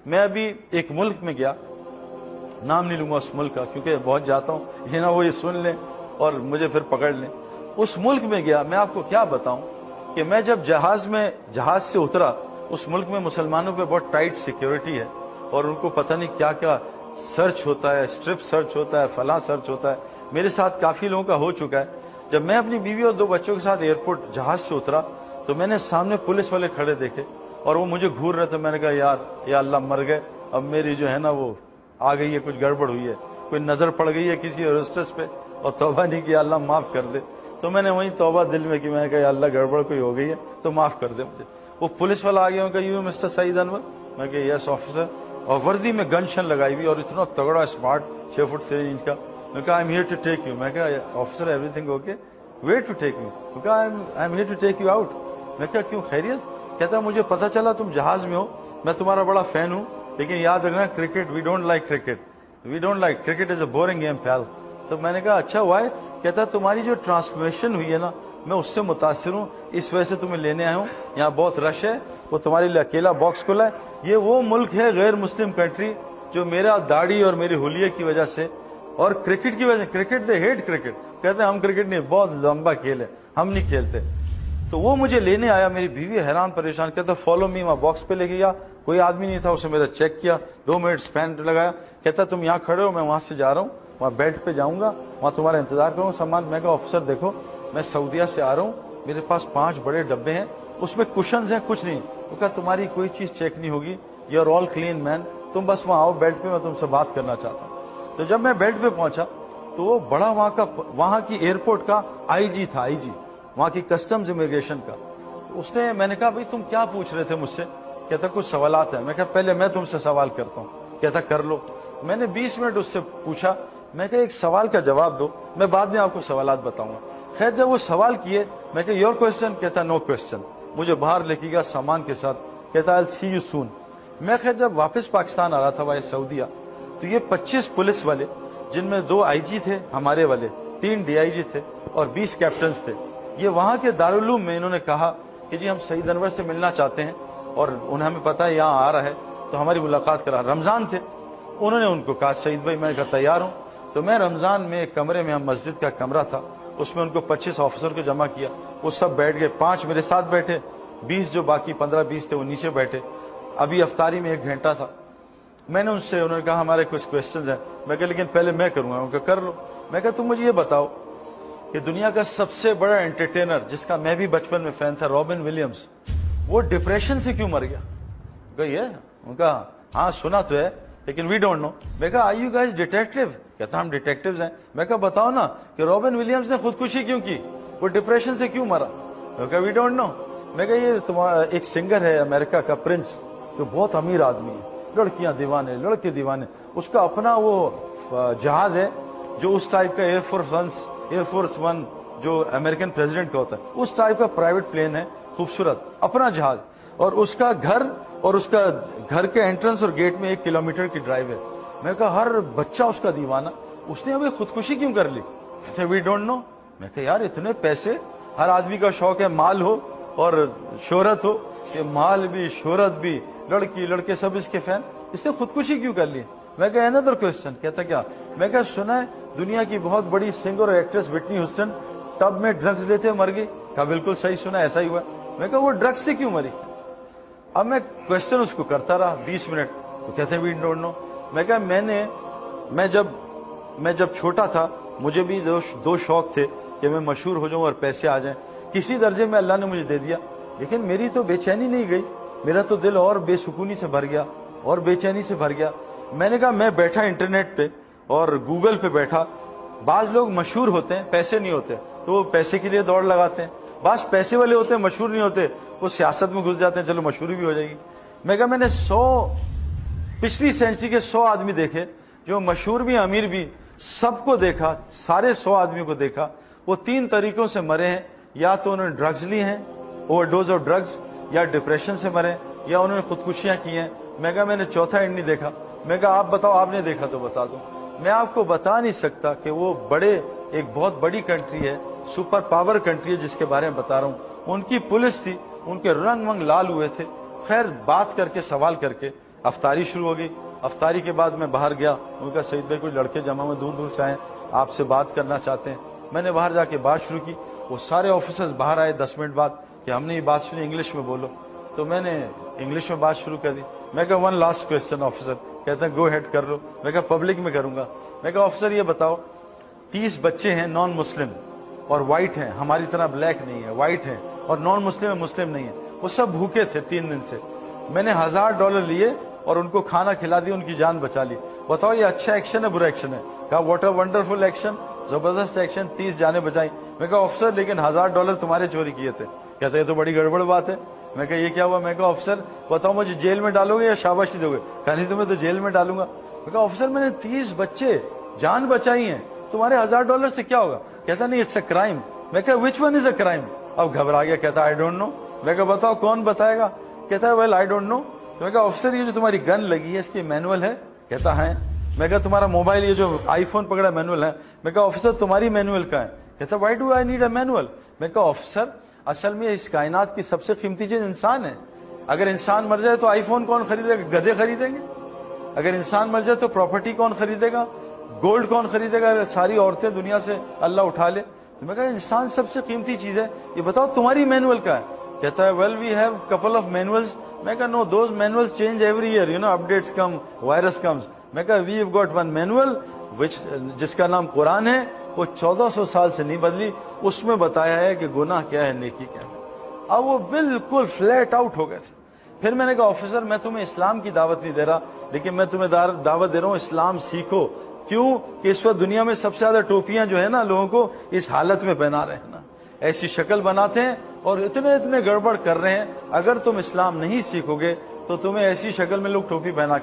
میں ابھی ایک ملک میں گیا, نام نہیں لوں گا اس ملک کا کیونکہ بہت جاتا ہوں, یہ نہ وہ یہ سن لیں اور مجھے پھر پکڑ لیں. اس ملک میں گیا, میں آپ کو کیا بتاؤں کہ میں جب جہاز سے اترا, اس ملک میں مسلمانوں پہ بہت ٹائٹ سیکیورٹی ہے اور ان کو پتہ نہیں کیا کیا سرچ ہوتا ہے, اسٹرپ سرچ ہوتا ہے, فلاں سرچ ہوتا ہے. میرے ساتھ کافی لوگوں کا ہو چکا ہے. جب میں اپنی بیوی اور 2 بچوں کے ساتھ ایئرپورٹ جہاز سے اترا تو میں نے سامنے پولیس والے کھڑے دیکھے اور وہ مجھے گھور رہے تھے. میں نے کہا یار یا اللہ مر گئے, اب میری جو ہے نا وہ آ گئی ہے, کچھ گڑبڑ ہوئی ہے, کوئی نظر پڑ گئی ہے کسی ہاسٹس پہ اور توبہ نہیں کیا, اللہ معاف کر دے. تو میں نے وہیں توبہ دل میں کی, میں نے کہا یا اللہ گڑبڑ کوئی ہو گئی ہے تو معاف کر دے مجھے. وہ پولیس والا آ گیا, میں کہا یو مسٹر سعید انور, میں کہا یس آفیسر, اور وردی میں گن شن لگائی ہوئی اور اتنا تگڑا اسمارٹ 6 فٹ 3 انچ کا. میں کہا I am here to take you. میں کہا officer every thing okay, where to take می. میں کہا I am here to take you out. میں کہا کیوں, خیریت؟ کہتا مجھے پتہ چلا تم جہاز میں ہو, میں تمہارا بڑا فین ہوں, لیکن یاد رکھنا cricket we don't like cricket, we don't like cricket is a boring game pal. تو میں نے کہا اچھا ہوا ہے. کہتا تمہاری جو ٹرانسفارمیشن ہوئی ہے نا, میں اس سے متاثر ہوں, اس وجہ سے تمہیں لینے آیا ہوں. یہاں بہت رش ہے, وہ تمہارے لیے اکیلا باکس کھلا ہے. یہ وہ ملک ہے غیر مسلم کنٹری جو میرا داڑھی اور میری حلیے کی وجہ سے اور کرکٹ کی وجہ سے, کرکٹ دے ہیٹ کرکٹ, کہتے ہیں ہم کرکٹ نہیں, بہت لمبا کھیل ہے, ہم نہیں کھیلتے. تو وہ مجھے لینے آیا, میری بیوی حیران پریشان, کہتا فالو می. وہاں باکس پہ لے کے گیا, کوئی آدمی نہیں تھا, اسے میرا چیک کیا, 2 منٹ اسپینڈ لگایا. کہتا تم یہاں کھڑے ہو, میں وہاں سے جا رہا ہوں, وہاں بیلٹ پہ جاؤں گا, وہاں تمہارا انتظار کروں سامان. میں کہا آفیسر دیکھو میں سعودیہ سے آ رہا ہوں, میرے پاس 5 بڑے ڈبے ہیں, اس میں کشنز ہیں, کچھ نہیں. وہ کہا تمہاری کوئی چیز چیک نہیں ہوگی, یو آر آل کلین مین, تم بس وہاں آؤ بیلٹ پہ, میں تم سے بات کرنا چاہتا ہوں. تو جب میں بیلٹ پہ پہنچا تو وہ بڑا وہاں کی ایئرپورٹ کا آئی جی تھا, آئی جی وہاں کی کسٹمز امیگریشن کا. اس نے, میں نے کہا بھائی تم کیا پوچھ رہے تھے مجھ سے؟ کہتا کچھ سوالات ہیں. میں کہا پہلے میں تم سے سوال کرتا ہوں. کہتا کر لو. میں نے 20 منٹ اس سے پوچھا. میں کہا ایک سوال کا جواب دو, میں بعد میں آپ کو سوالات بتاؤں گا. خیر جب وہ سوال کیے, میں کہا یور کوشچن. کہتا نو کوشچن. مجھے باہر لے کے گیا سامان کے ساتھ, کہتا آئی ول سی یو سون. میں خیر جب واپس پاکستان آ رہا تھا وہاں سعودیہ, تو یہ 25 پولیس والے, جن میں 2 آئی جی تھے ہمارے والے, 3 ڈی آئی جی تھے اور 20 کیپٹنز تھے, یہ وہاں کے دارالعلوم میں انہوں نے کہا کہ جی ہم سعید انور سے ملنا چاہتے ہیں اور انہیں ہمیں پتا ہے یہاں آ رہا ہے تو ہماری ملاقات کرا. رمضان تھے, انہوں نے ان کو کہا سعید بھائی میں کہا تیار ہوں. تو میں رمضان میں ایک کمرے میں, ہم مسجد کا کمرہ تھا, اس میں ان کو 25 آفیسر کو جمع کیا. وہ سب بیٹھ گئے, 5 میرے ساتھ بیٹھے, 20 جو باقی 15-20 تھے وہ نیچے بیٹھے. ابھی افطاری میں 1 گھنٹہ تھا. میں نے ان سے, انہوں نے کہا ہمارے کچھ کوشچنز ہیں. میں کہا لیکن پہلے میں کروں گا. ان کو کر لو. میں کہا تم مجھے یہ بتاؤ کہ دنیا کا سب سے بڑا انٹرٹینر جس کا میں بھی بچپن میں فین تھا, رابن ولیمز, وہ ڈپریشن سے کیوں مر گیا؟ یہ ان کا ہاں سنا تو ہے لیکن وی ڈونٹ نو. میں کہا آئی یو گائز ڈیٹیکٹیو؟ کہتا ہم ڈیٹیکٹیوز ہیں. میں کہا بتاؤ نا کہ رابن ولیمز نے خودکشی کیوں کی, وہ ڈپریشن سے کیوں مرا؟ میں کہا وی ڈونٹ نو. میں کہا یہ تمہارا ایک سنگر ہے امریکہ کا, پرنس, جو بہت امیر آدمی ہے, لڑکیاں دیوانے, لڑکے دیوانے. اس کا اپنا وہ جہاز ہے جو اس ٹائپ کا ایئر فورس 1 جو امریکن پریزیڈنٹ کا ہوتا ہے, اس ٹائپ کا پرائیویٹ پلین ہے, خوبصورت اپنا جہاز. اور اس کا گھر اور اس کا گھر کے انٹرنس اور گیٹ میں 1 کلومیٹر کی ڈرائیو ہے. میں کہا ہر بچہ اس کا دیوانہ, اس نے ابھی خودکشی کیوں کر لی؟ کہتے وی ڈونٹ نو. میں کہا یار اتنے پیسے, ہر آدمی کا شوق ہے مال ہو اور شہرت ہو, کہ مال بھی شہرت بھی, لڑکی لڑکے سب اس کے فین, اس نے خودکشی کیوں کر لی؟ میں کہا another question. کہتا کیا؟ میں کہا سنا ہے دنیا کی بہت بڑی سنگر اور ایکٹریس وٹنی ہیوسٹن ٹب میں ڈرگز لیتے مر گئی. کہا بالکل صحیح سنا, ایسا ہی ہوا. میں کہا وہ ڈرگز سے کیوں مری؟ اب میں کوشچن اس کو کرتا رہا 20 منٹ. تو کہتے ہیں وی ڈونٹ نو. میں کہا میں جب چھوٹا تھا مجھے بھی 2 شوق تھے کہ میں مشہور ہو جاؤں اور پیسے آ جائیں. کسی درجے میں اللہ نے مجھے دے دیا, لیکن میری تو بے چینی نہیں گئی, میرا تو دل اور بے سکونی سے بھر گیا اور بے چینی سے بھر گیا. میں نے کہا میں بیٹھا انٹرنیٹ پہ اور گوگل پہ بیٹھا. بعض لوگ مشہور ہوتے ہیں, پیسے نہیں ہوتے, تو وہ پیسے کے لیے دوڑ لگاتے ہیں. بعض پیسے والے ہوتے ہیں, مشہور نہیں ہوتے, وہ سیاست میں گھس جاتے ہیں, چلو مشہوری بھی ہو جائے گی. میں کہا میں نے پچھلی سینچری کے 100 آدمی دیکھے جو مشہور بھی امیر بھی, سب کو دیکھا, سارے 100 آدمیوں کو دیکھا, وہ 3 طریقوں سے مرے ہیں. یا تو انہوں نے ڈرگز لی ہیں, اوور ڈوز آف ڈرگز, یا ڈپریشن سے مرے, یا انہوں نے خودکشیاں کی ہیں. میں کہا میں نے چوتھا اینڈ نہیں دیکھا. میں کہا آپ بتاؤ, آپ نے دیکھا تو بتا دو. میں آپ کو بتا نہیں سکتا کہ وہ ایک بہت بڑی کنٹری ہے, سپر پاور کنٹری ہے جس کے بارے میں بتا رہا ہوں. ان کی پولیس تھی, ان کے رنگ ونگ لال ہوئے تھے. خیر بات کر کے, سوال کر کے افطاری شروع ہو گئی. افطاری کے بعد میں باہر گیا. انہوں نے کہا سعید بھائی کوئی لڑکے جمع میں دور دور سے آئے آپ سے بات کرنا چاہتے ہیں. میں نے باہر جا کے بات شروع کی. وہ سارے آفیسرز باہر آئے 10 منٹ بعد کہ ہم نے یہ بات سنی, انگلش میں بولو. تو میں نے انگلش میں بات شروع کر دی. میں کہا ون لاسٹ کویشچن آفیسر. کہتے ہیں گو ہیڈ کر لو. میں کہا پبلک میں کروں گا. میں کہا آفیسر یہ بتاؤ 30 بچے ہیں نان مسلم اور وائٹ ہیں, ہماری طرح بلیک نہیں ہے, وائٹ ہیں, اور نان مسلم ہے, مسلم نہیں ہے. وہ سب بھوکے تھے 3 دن سے. میں نے $1000 لیے اور ان کو کھانا کھلا دیا, ان کی جان بچا لی. بتاؤ یہ اچھا ایکشن ہے برا ایکشن ہے؟ کہا واٹ اے ونڈرفل ایکشن, زبردست ایکشن, 30 جانیں بچائیں. میں کہا آفیسر لیکن $1000 تمہارے چوری کیے تھے. کہتے یہ تو بڑی گڑبڑ بات ہے. میں کہا یہ کیا ہوا؟ میں کہا آفیسر بتاؤ مجھے جیل میں ڈالو گے یا شاباشی دو گے؟ کہا نہیں تمہیں تو جیل میں ڈالوں گا. میں کہا آفیسر میں نے 30 بچے جان بچائی ہیں, تمہارے $1000 سے کیا ہوگا؟ کہتا نہیں اٹس اے کرائم. میں کہا which one is a crime? اب گھبرا گیا. کہتا آئی ڈونٹ نو. میں کہا بتاؤ کون بتائے گا؟ کہتا ہے ویل آئی ڈونٹ نو. میں کہا آفیسر یہ جو تمہاری گن لگی ہے اس کی مینول ہے؟ کہتا ہے. میں کہا تمہارا موبائل یہ جو آئی فون پکڑا مینول ہے؟ میں کہا آفیسر تمہاری مینول کا ہے؟ کہتا why do I need a manual? میں کہا آفیسر اصل میں اس کائنات کی سب سے قیمتی چیز انسان ہے. اگر انسان مر جائے تو آئی فون کون خریدے گا؟ گدھے خریدیں گے. اگر انسان مر جائے تو پراپرٹی کون خریدے گا؟ گولڈ کون خریدے گا؟ اگر ساری عورتیں دنیا سے اللہ اٹھا لے. تو میں کہا انسان سب سے قیمتی چیز ہے, یہ بتاؤ تمہاری مینول کا ہے؟ کہتا ہے well we have couple of manuals. میں کہا no those manuals change every year, you know updates come, virus comes. میں کہا we have got one manual جس کا نام قرآن ہے, وہ 1400 سال سے نہیں بدلی. اس میں بتایا ہے کہ گناہ کیا ہے نیکی کیا ہے. اب وہ بالکل فلیٹ آؤٹ ہو گئے تھے. پھر میں نے کہا آفیسر میں تمہیں اسلام کی دعوت نہیں دے رہا, لیکن میں تمہیں دعوت دے رہا ہوں اسلام سیکھو. کیوں کہ اس وقت دنیا میں سب سے زیادہ ٹوپیاں جو ہے نا لوگوں کو اس حالت میں پہنا رہے ہیں نا, ایسی شکل بناتے ہیں اور اتنے گڑبڑ کر رہے ہیں. اگر تم اسلام نہیں سیکھو گے تو تمہیں ایسی شکل میں لوگ ٹوپی پہنا